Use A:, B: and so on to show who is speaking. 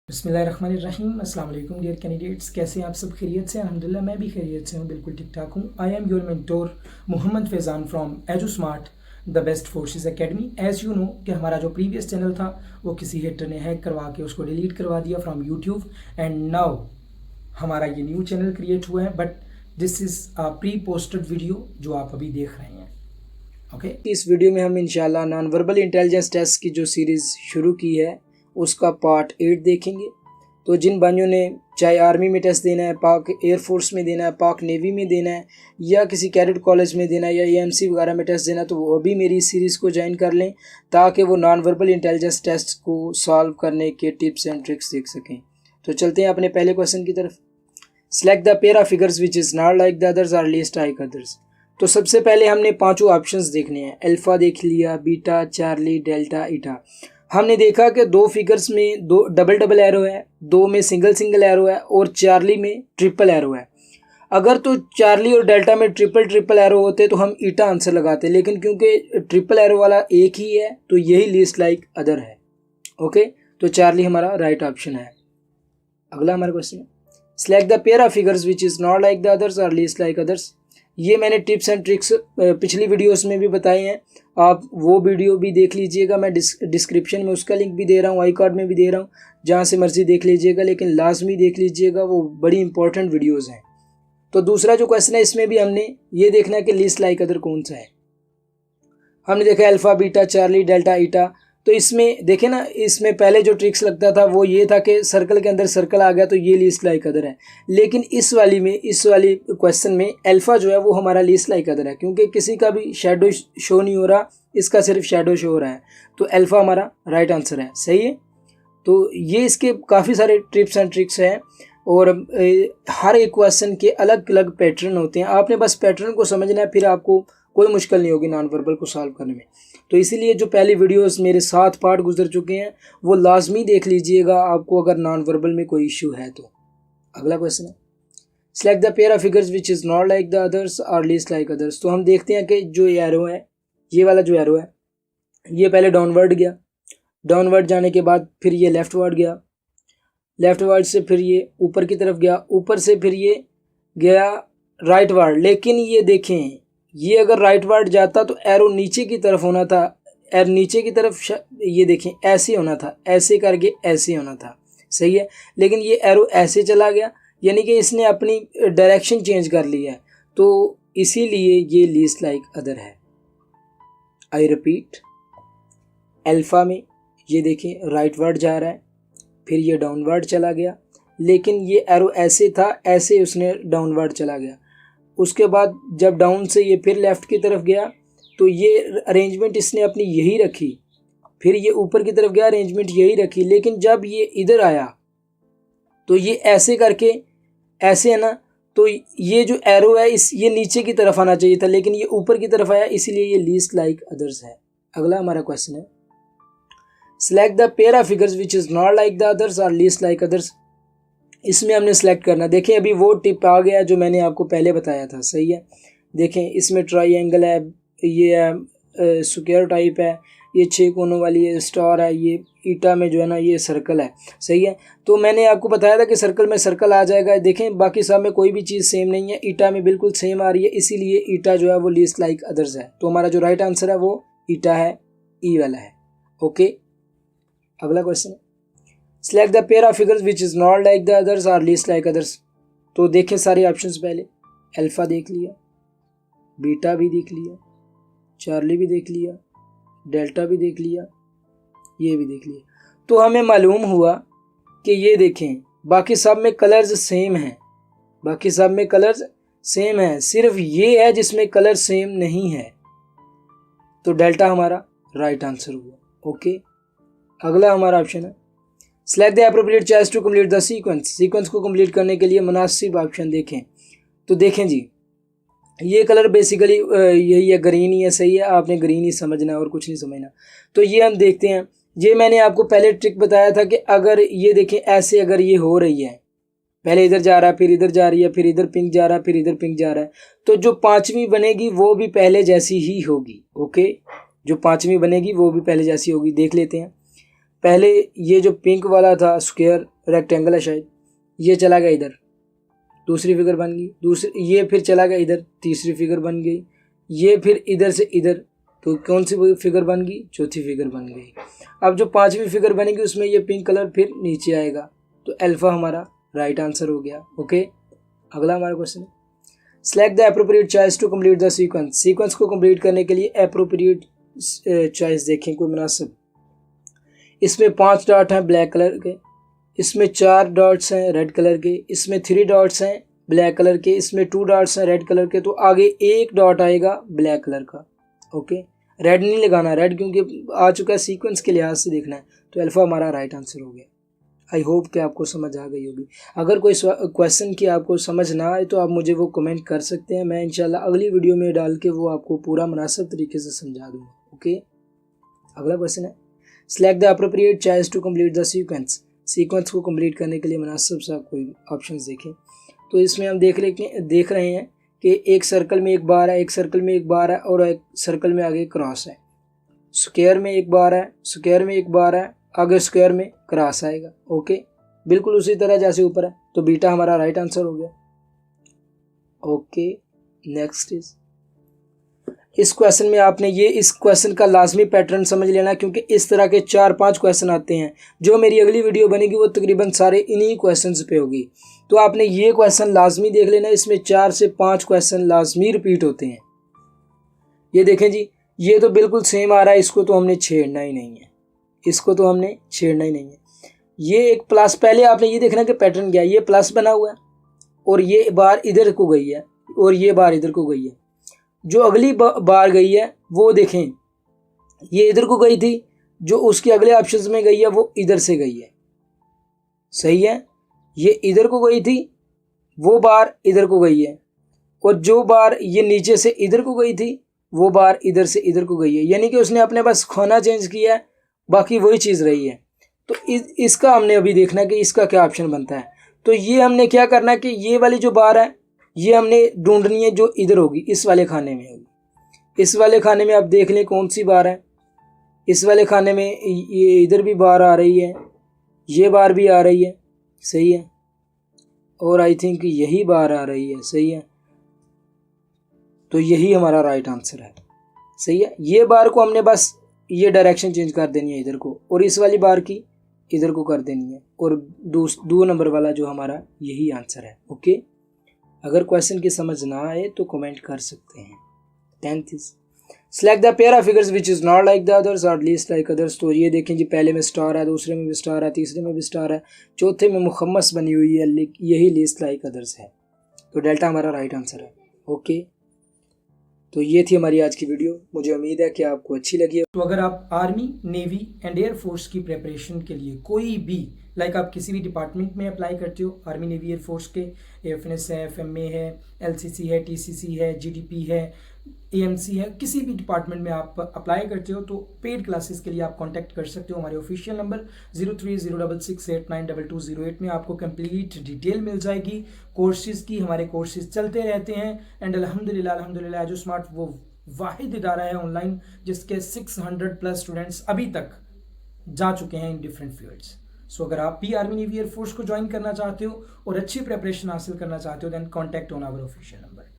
A: बिस्मिल्लाहिर्रहमानिर्रहीम। अस्सलाम वालेकुम डियर कैंडिडेट्स, कैसे हैं आप सब? खैरियत से? अल्हम्दुलिल्लाह मैं भी खैरियत से हूँ, बिल्कुल ठीक ठाक हूँ। I am your mentor Mohammad Faizan from Edu Smart the Best Forces Academy. As you know कि हमारा जो प्रीवियस चैनल था वो किसी हेटर ने हैक करवा के उसको डिलीट करवा दिया फ्रॉम यूट्यूब, एंड नाउ हमारा ये न्यू चैनल क्रिएट हुआ है, but this is a pre posted video जो आप अभी देख रहे हैं। ओके, इस वीडियो में हम इंशाल्लाह नॉन वर्बल इंटेलिजेंस टेस्ट की जो सीरीज़ शुरू की है उसका पार्ट 8 देखेंगे। तो जिन भाइयों ने चाहे आर्मी में टेस्ट देना है, पाक एयरफोर्स में देना है, पाक नेवी में देना है, या किसी कैडेट कॉलेज में देना है, या एएमसी वगैरह में टेस्ट देना है, तो वो अभी मेरी इस सीरीज़ को ज्वाइन कर लें ताकि वो नॉन वर्बल इंटेलिजेंस टेस्ट को सॉल्व करने के टिप्स एंड ट्रिक्स देख सकें। तो चलते हैं अपने पहले क्वेश्चन की तरफ। Select the pair of figures which is not like the others और लीस्ट लाइक अदर्स। तो सबसे पहले हमने पांचों ऑप्शंस देखने हैं। अल्फा देख लिया, बीटा, चार्ली, डेल्टा, ईटा। हमने देखा कि दो फिगर्स में दो डबल डबल एरो है, दो में सिंगल सिंगल एरो है और चार्ली में ट्रिपल एरो है। अगर तो चार्ली और डेल्टा में ट्रिपल ट्रिपल एरो होते तो हम ईटा आंसर लगाते, लेकिन क्योंकि ट्रिपल एरो वाला एक ही है तो यही लीस्ट लाइक अदर है। ओके, तो चार्ली हमारा राइट ऑप्शन है। अगला हमारा क्वेश्चन है, select the pair of figures which is not like the others और लीस्ट लाइक अदर्स। ये मैंने टिप्स एंड ट्रिक्स पिछली वीडियोस में भी बताए हैं, आप वो वीडियो भी देख लीजिएगा। मैं डिस्क्रिप्शन में उसका लिंक भी दे रहा हूँ, आई कार्ड में भी दे रहा हूँ, जहाँ से मर्जी देख लीजिएगा, लेकिन लाजमी देख लीजिएगा, वो बड़ी इंपॉर्टेंट वीडियोस हैं। तो दूसरा जो क्वेश्चन है इसमें भी हमने ये देखना है कि लीस्ट लाइक अदर कौन सा है। हमने देखा अल्फा, बीटा, चार्ली, डेल्टा, ईटा। तो इसमें देखें ना, इसमें पहले जो ट्रिक्स लगता था वो ये था कि सर्कल के अंदर सर्कल आ गया तो ये लीस्ट लाइक अदर है, लेकिन इस वाली क्वेश्चन में अल्फा जो है वो हमारा लीस्ट लाइक अदर है, क्योंकि किसी का भी शेडो शो नहीं हो रहा, इसका सिर्फ शेडो शो हो रहा है, तो अल्फा हमारा राइट आंसर है। सही है। तो ये इसके काफ़ी सारे टिप्स एंड ट्रिक्स हैं और हर एक क्वेश्चन के अलग अलग पैटर्न होते हैं। आपने बस पैटर्न को समझना है, फिर आपको कोई मुश्किल नहीं होगी नॉन वर्बल को सॉल्व करने में। तो इसीलिए जो पहली वीडियोस मेरे 7 पार्ट गुजर चुके हैं वो लाजमी देख लीजिएगा आपको अगर नॉन वर्बल में कोई इशू है तो। अगला क्वेश्चन है, select the pair of figures which is not like the others और लीस्ट लाइक अदर्स। तो हम देखते हैं कि जो एरो है, ये वाला जो एरो है ये पहले डाउनवर्ड गया, डाउनवर्ड जाने के बाद फिर ये लेफ्टवर्ड गया, लेफ्टवर्ड से फिर ये ऊपर की तरफ गया, ऊपर से फिर ये गया राइटवर्ड। लेकिन ये देखें, ये अगर राइटवर्ड जाता तो एरो नीचे की तरफ होना था, एरो नीचे की तरफ ये देखें ऐसे होना था, ऐसे करके ऐसे होना था। सही है, लेकिन ये एरो ऐसे चला गया, यानी कि इसने अपनी डायरेक्शन चेंज कर लिया है, तो इसीलिए ये लीस्ट लाइक अदर है। आई रिपीट, अल्फा में ये देखें राइटवर्ड जा रहा है, फिर ये डाउनवर्ड चला गया, लेकिन ये एरो ऐसे था, ऐसे उसने डाउनवर्ड चला गया। उसके बाद जब डाउन से ये फिर लेफ़्ट की तरफ गया तो ये अरेंजमेंट इसने अपनी यही रखी, फिर ये ऊपर की तरफ गया, अरेंजमेंट यही रखी, लेकिन जब ये इधर आया तो ये ऐसे करके ऐसे है ना, तो ये जो एरो है ये नीचे की तरफ आना चाहिए था, लेकिन ये ऊपर की तरफ आया, इसीलिए ये लीस्ट लाइक अदर्स है। अगला हमारा क्वेश्चन है, select the pair of figures which is not like the others और लीस्ट लाइक अदर्स। इसमें हमने सेलेक्ट करना, देखें अभी वो टिप आ गया जो मैंने आपको पहले बताया था। सही है, देखें इसमें ट्रायंगल है, ये है स्क्वायर टाइप है, ये 6 कोनों वाली है, स्टार है, ये ईटा में जो है ना ये सर्कल है। सही है, तो मैंने आपको बताया था कि सर्कल में सर्कल आ जाएगा। देखें बाकी सब में कोई भी चीज़ सेम नहीं है, ईटा में बिल्कुल सेम आ रही है, इसीलिए ईटा जो है वो लीस्ट लाइक अदर्स है। तो हमारा जो राइट आंसर है वो ईटा है, ई वाला है। ओके, अगला क्वेश्चन है, select the pair of figures which is not like the others और लीस्ट लाइक अदर्स। तो देखें सारे ऑप्शंस, पहले अल्फा देख लिया, बीटा भी देख लिया, चार्ली भी देख लिया, डेल्टा भी देख लिया, ये भी देख लिया। तो हमें मालूम हुआ कि ये देखें बाकी सब में कलर्स सेम हैं, बाकी सब में कलर्स सेम हैं, सिर्फ ये है जिसमें कलर सेम नहीं है, तो डेल्टा हमारा राइट आंसर हुआ। ओके, अगला हमारा ऑप्शन है, select the appropriate choice to complete the sequence. Sequence को कंप्लीट करने के लिए मुनासिब ऑप्शन देखें। तो देखें जी, ये कलर बेसिकली यही है, ग्रीन ही है। सही है, आपने ग्रीन ही समझना है और कुछ नहीं समझना। तो ये हम देखते हैं, ये मैंने आपको पहले ट्रिक बताया था कि अगर ये देखें ऐसे अगर ये हो रही है, पहले इधर जा रहा है, फिर इधर जा रही है, फिर इधर पिंक जा रहा है, फिर इधर पिंक जा रहा है, तो जो पांचवी बनेगी वो भी पहले जैसी ही होगी। ओके, जो पांचवी बनेगी वो भी पहले जैसी होगी। देख लेते हैं, पहले ये जो पिंक वाला था स्क्वायर रेक्टेंगल है शायद, ये चला गया इधर, दूसरी फिगर बन गई, दूसरी ये फिर चला गया इधर, तीसरी फिगर बन गई, ये फिर इधर से इधर, तो कौन सी फिगर बन गई, चौथी फिगर बन गई। अब जो पांचवी फिगर बनेगी उसमें ये पिंक कलर फिर नीचे आएगा, तो अल्फा हमारा राइट आंसर हो गया। ओके, अगला हमारा क्वेश्चन है, select the appropriate choice to complete the sequence. Sequence को कंप्लीट करने के लिए एप्रोप्रिएट चॉइस देखें कोई मुनासिब। इसमें 5 डॉट हैं ब्लैक कलर के, इसमें 4 डॉट्स हैं रेड कलर के, इसमें 3 डॉट्स हैं ब्लैक कलर के, इसमें 2 डॉट्स हैं रेड कलर के, तो आगे एक डॉट आएगा ब्लैक कलर का। ओके, रेड नहीं लगाना, रेड क्योंकि आ चुका है, सीक्वेंस के लिहाज से देखना है, तो अल्फा हमारा राइट आंसर हो गया। आई होप कि आपको समझ आ गई होगी। अगर कोई क्वेश्चन की आपको समझ ना आए तो आप मुझे वो कमेंट कर सकते हैं, मैं इंशाल्लाह अगली वीडियो में डाल के वो आपको पूरा मुनासिब तरीके से समझा दूँगा। ओके, अगला क्वेश्चन है, select the appropriate choice to complete the sequence. Sequence को कंप्लीट करने के लिए मुनासिब सा कोई ऑप्शंस देखें। तो इसमें हम देख रहे हैं कि एक सर्कल में एक बार है, एक सर्कल में एक बार है, और एक सर्कल में आगे क्रॉस है। स्क्वायर में एक बार है, स्क्वायर में एक बार है, आगे स्क्वायर में क्रॉस आएगा। ओके, बिल्कुल उसी तरह जैसे ऊपर है, तो बीटा हमारा राइट आंसर हो गया। ओके, नेक्स्ट इज, इस क्वेश्चन में आपने इस क्वेश्चन का लाजमी पैटर्न समझ लेना, क्योंकि इस तरह के 4-5 क्वेश्चन आते हैं। जो मेरी अगली वीडियो बनेगी वो तकरीबन सारे इन्हीं क्वेश्चंस पे होगी, तो आपने ये क्वेश्चन लाजमी देख लेना। इसमें 4 से 5 क्वेश्चन लाजमी रिपीट होते हैं। ये देखें जी, ये तो बिल्कुल सेम आ रहा है, इसको तो हमने छेड़ना ही नहीं है, इसको तो हमने छेड़ना ही नहीं है। ये एक प्लस, पहले आपने ये देखना कि पैटर्न क्या है, ये प्लस बना हुआ है और ये बार इधर को गई है और ये बार इधर को गई है। जो अगली बार गई है वो देखें, ये इधर को गई थी, जो उसके अगले ऑप्शंस में गई है वो इधर से गई है। सही है, ये इधर को गई थी, वो बार इधर को गई है, और जो बार ये नीचे से इधर को गई थी वो बार इधर से इधर को गई है। यानी कि उसने अपने पास खाना चेंज किया है, बाकी वही चीज़ रही है। तो इसका हमने अभी देखना कि इसका क्या ऑप्शन बनता है। तो ये हमने क्या करना है कि ये वाली जो बार है ये हमने ढूंढनी है, जो इधर होगी, इस वाले खाने में होगी। इस वाले खाने में आप देख लें कौन सी बार है। इस वाले खाने में ये इधर भी बार आ रही है, ये बार भी आ रही है, सही है, और आई थिंक यही बार आ रही है, सही है। तो यही हमारा राइट आंसर है, सही है। ये बार को हमने बस ये डायरेक्शन चेंज कर देनी है इधर को, और इस वाली बार की इधर को कर देनी है, और 2 नंबर वाला जो हमारा यही आंसर है। ओके, अगर क्वेश्चन की समझ ना आए तो कमेंट कर सकते हैं। 10th is, select the pair of figures which is not like the others और लीस्ट लाइक अदर्स। तो ये देखें जी, पहले में स्टार है, दूसरे में भी स्टार है, तीसरे में भी स्टार है, चौथे में मुखम्मस बनी हुई है, यही लीस्ट लाइक अदर्स है। तो डेल्टा हमारा राइट आंसर है। ओके, तो ये थी हमारी आज की वीडियो, मुझे उम्मीद है कि आपको अच्छी लगी। तो अगर आप आर्मी, नेवी एंड एयरफोर्स की प्रिपरेशन के लिए कोई भी आप किसी भी डिपार्टमेंट में अप्लाई करते हो, आर्मी, नेवी, एयरफोर्स के, एएफएनएस है, एफएमए है, एलसीसी है, टीसीसी है, जीडीपी है, एएमसी है, किसी भी डिपार्टमेंट में आप अप्लाई करते हो तो पेड क्लासेस के लिए आप कांटेक्ट कर सकते हो। हमारे ऑफिशियल नंबर 0306689208 में आपको कंप्लीट डिटेल मिल जाएगी कोर्सेज की। हमारे कोर्सेज चलते रहते हैं एंड अल्हम्दुलिल्लाह एजू स्मार्ट वो वाहिद इदारा है ऑनलाइन जिसके 600+ स्टूडेंट्स अभी तक जा चुके हैं इन डिफरेंट फील्ड्स। सो अगर आप भी आर्मी, नेवी, एयरफोर्स को ज्वाइन करना चाहते हो और अच्छी प्रिपरेशन हासिल करना चाहते हो then contact on our official.